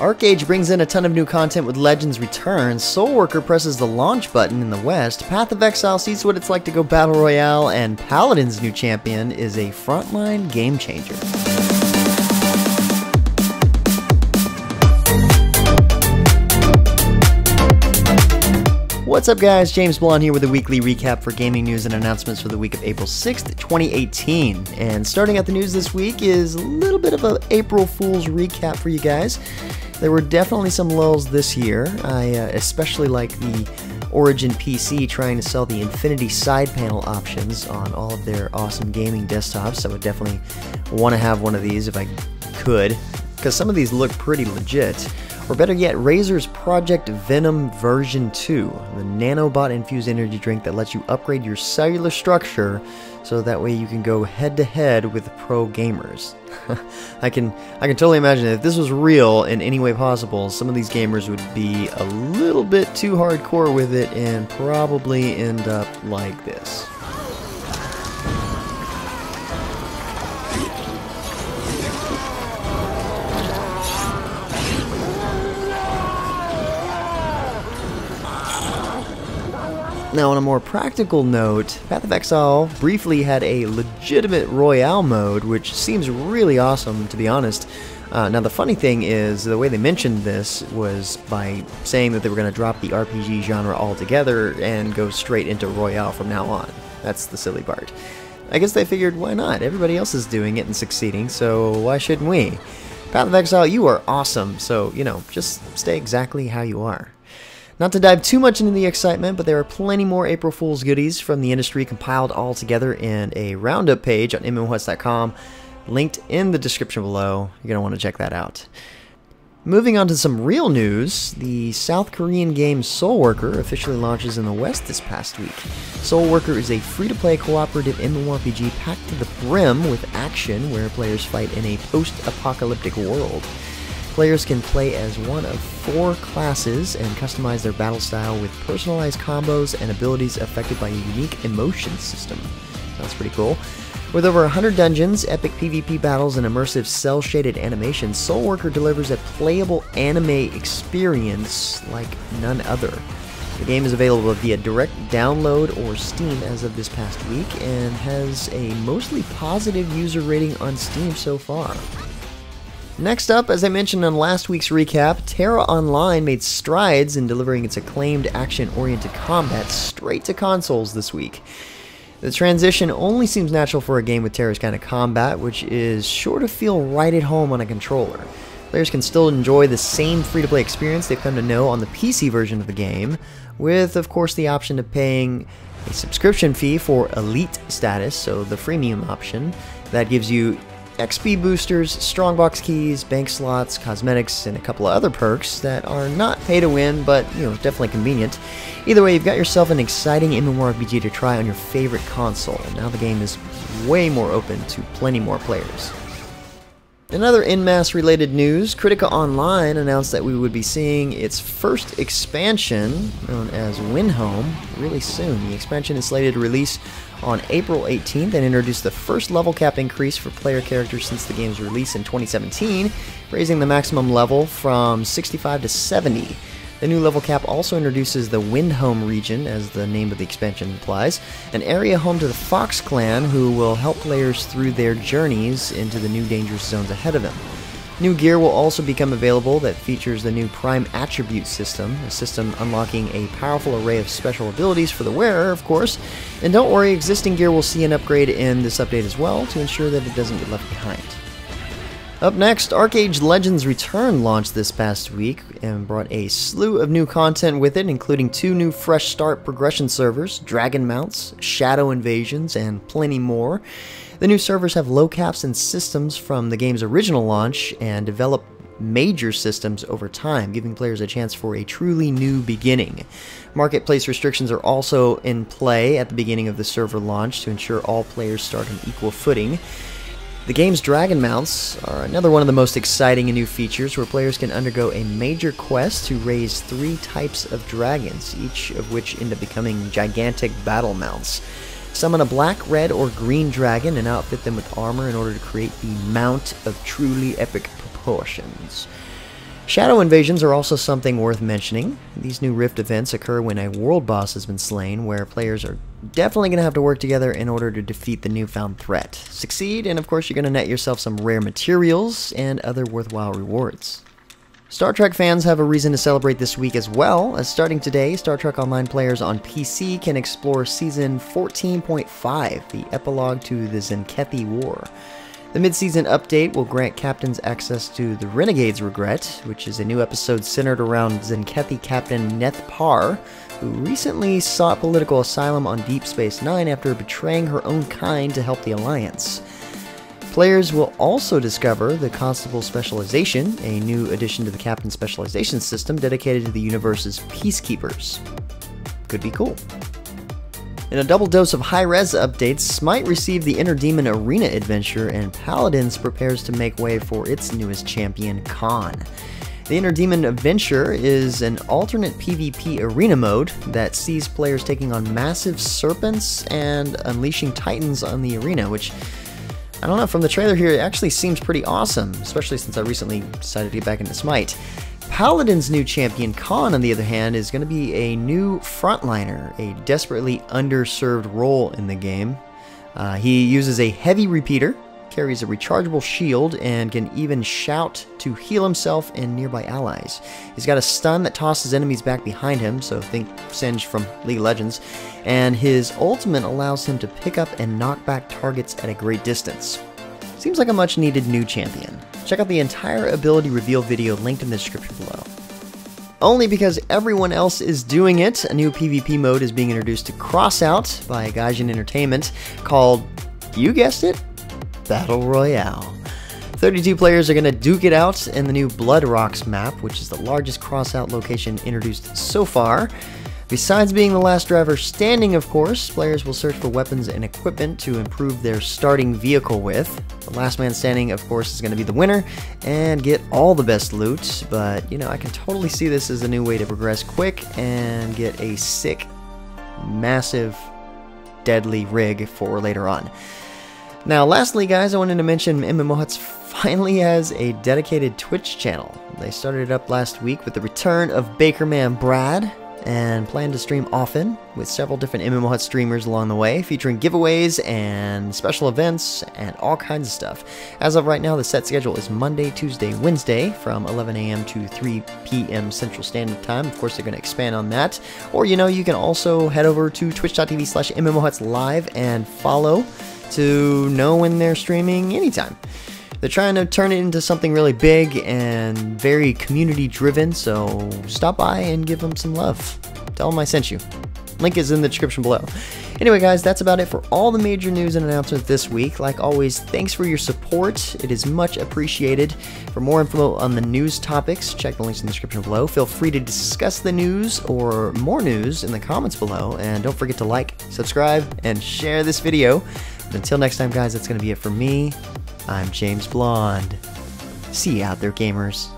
ArcheAge brings in a ton of new content with Legends Return, SoulWorker presses the launch button in the West, Path of Exile sees what it's like to go Battle Royale, and Paladins' new champion is a frontline game changer. What's up guys, James Blonde here with a weekly recap for gaming news and announcements for the week of April 6th, 2018. And starting out the news this week is a little bit of an April Fools recap for you guys. There were definitely some lulls this year. I especially like the Origin PC trying to sell the Infinity side panel options on all of their awesome gaming desktops. I would definitely want to have one of these if I could, because some of these look pretty legit. Or better yet, Razer's Project Venom version 2, the nanobot-infused energy drink that lets you upgrade your cellular structure so that way you can go head-to-head with pro gamers. I can totally imagine if this was real in any way possible, some of these gamers would be a little bit too hardcore with it and probably end up like this. Now, on a more practical note, Path of Exile briefly had a legitimate Royale mode, which seems really awesome, to be honest. Now, the funny thing is, the way they mentioned this was by saying that they were going to drop the RPG genre altogether and go straight into Royale from now on. That's the silly part. I guess they figured, why not? Everybody else is doing it and succeeding, so why shouldn't we? Path of Exile, you are awesome, so, you know, just stay exactly how you are. Not to dive too much into the excitement, but there are plenty more April Fool's goodies from the industry compiled all together in a roundup page on MMOHuts.com, linked in the description below. You're going to want to check that out. Moving on to some real news, the South Korean game SoulWorker officially launches in the West this past week. SoulWorker is a free-to-play cooperative MMORPG packed to the brim with action where players fight in a post-apocalyptic world. Players can play as one of 4 classes and customize their battle style with personalized combos and abilities affected by a unique emotion system. Sounds pretty cool. With over 100 dungeons, epic PvP battles, and immersive cel-shaded animations, SoulWorker delivers a playable anime experience like none other. The game is available via direct download or Steam as of this past week and has a mostly positive user rating on Steam so far. Next up, as I mentioned on last week's recap, Terra Online made strides in delivering its acclaimed action-oriented combat straight to consoles this week. The transition only seems natural for a game with Terra's kind of combat, which is sure to feel right at home on a controller. Players can still enjoy the same free-to-play experience they've come to know on the PC version of the game, with, of course, the option of paying a subscription fee for Elite status, so the freemium option, that gives you XP boosters, strongbox keys, bank slots, cosmetics, and a couple of other perks that are not pay to win, but, you know, definitely convenient. Either way, you've got yourself an exciting MMORPG to try on your favorite console. Now the game is way more open to plenty more players. In other en masse related news, Kritika Online announced that we would be seeing its first expansion, known as Windhome, really soon. The expansion is slated to release on April 18th and introduce the first level cap increase for player characters since the game's release in 2017, raising the maximum level from 65 to 70. The new level cap also introduces the Windhome region, as the name of the expansion implies, an area home to the Fox clan who will help players through their journeys into the new dangerous zones ahead of them. New gear will also become available that features the new Prime Attribute system, a system unlocking a powerful array of special abilities for the wearer, of course. And don't worry, existing gear will see an upgrade in this update as well to ensure that it doesn't get left behind. Up next, ArcheAge Legends Return launched this past week and brought a slew of new content with it, including 2 new fresh start progression servers, dragon mounts, shadow invasions, and plenty more. The new servers have low caps and systems from the game's original launch and develop major systems over time, giving players a chance for a truly new beginning. Marketplace restrictions are also in play at the beginning of the server launch to ensure all players start on equal footing. The game's dragon mounts are another one of the most exciting and new features, where players can undergo a major quest to raise 3 types of dragons, each of which end up becoming gigantic battle mounts. Summon a black, red, or green dragon and outfit them with armor in order to create the mount of truly epic proportions. Shadow invasions are also something worth mentioning. These new Rift events occur when a world boss has been slain, where players are definitely going to have to work together in order to defeat the newfound threat. Succeed, and of course you're going to net yourself some rare materials and other worthwhile rewards. Star Trek fans have a reason to celebrate this week as well, as starting today, Star Trek Online players on PC can explore Season 14.5, the epilogue to the Zenkethi War. The mid-season update will grant captains access to the Renegade's Regret, which is a new episode centered around Zenkethi captain Neth Par, who recently sought political asylum on Deep Space Nine after betraying her own kind to help the Alliance. Players will also discover the Constable Specialization, a new addition to the Captain Specialization system dedicated to the universe's Peacekeepers. Could be cool. In a double dose of high-res updates, Smite received the Inner Demon Arena adventure, and Paladins prepares to make way for its newest champion, Khan. The Inner Demon Adventure is an alternate PvP arena mode that sees players taking on massive serpents and unleashing titans on the arena, which, I don't know, from the trailer here, it actually seems pretty awesome, especially since I recently decided to get back into Smite. Paladin's new champion, Khan, on the other hand, is going to be a new frontliner, a desperately underserved role in the game. He uses a heavy repeater, carries a rechargeable shield, and can even shout to heal himself and nearby allies. He's got a stun that tosses enemies back behind him, so think Singe from League of Legends, and his ultimate allows him to pick up and knock back targets at a great distance. Seems like a much needed new champion. Check out the entire ability reveal video linked in the description below. Only because everyone else is doing it, a new PvP mode is being introduced to Crossout by Gaijin Entertainment called, you guessed it, Battle Royale. 32 players are going to duke it out in the new Blood Rocks map, which is the largest Crossout location introduced so far. Besides being the last driver standing, of course, players will search for weapons and equipment to improve their starting vehicle with. The last man standing, of course, is going to be the winner and get all the best loot, but, you know, I can totally see this as a new way to progress quick and get a sick, massive, deadly rig for later on. Now, lastly, guys, I wanted to mention MMOHuts finally has a dedicated Twitch channel. They started it up last week with the return of Bakerman Brad, and plan to stream often with several different MMOHuts streamers along the way, featuring giveaways and special events and all kinds of stuff. As of right now, the set schedule is Monday, Tuesday, Wednesday from 11 a.m. to 3 p.m. Central Standard Time. Of course, they're going to expand on that. Or, you know, you can also head over to twitch.tv/MMOHutslive and follow to know when they're streaming anytime. They're trying to turn it into something really big and very community driven, so stop by and give them some love. Tell them I sent you. Link is in the description below. Anyway, guys, that's about it for all the major news and announcements this week. Like always, thanks for your support. It is much appreciated. For more info on the news topics, check the links in the description below. Feel free to discuss the news or more news in the comments below. And don't forget to like, subscribe, and share this video. But until next time, guys, that's going to be it for me. I'm James Blonde. See you out there, gamers.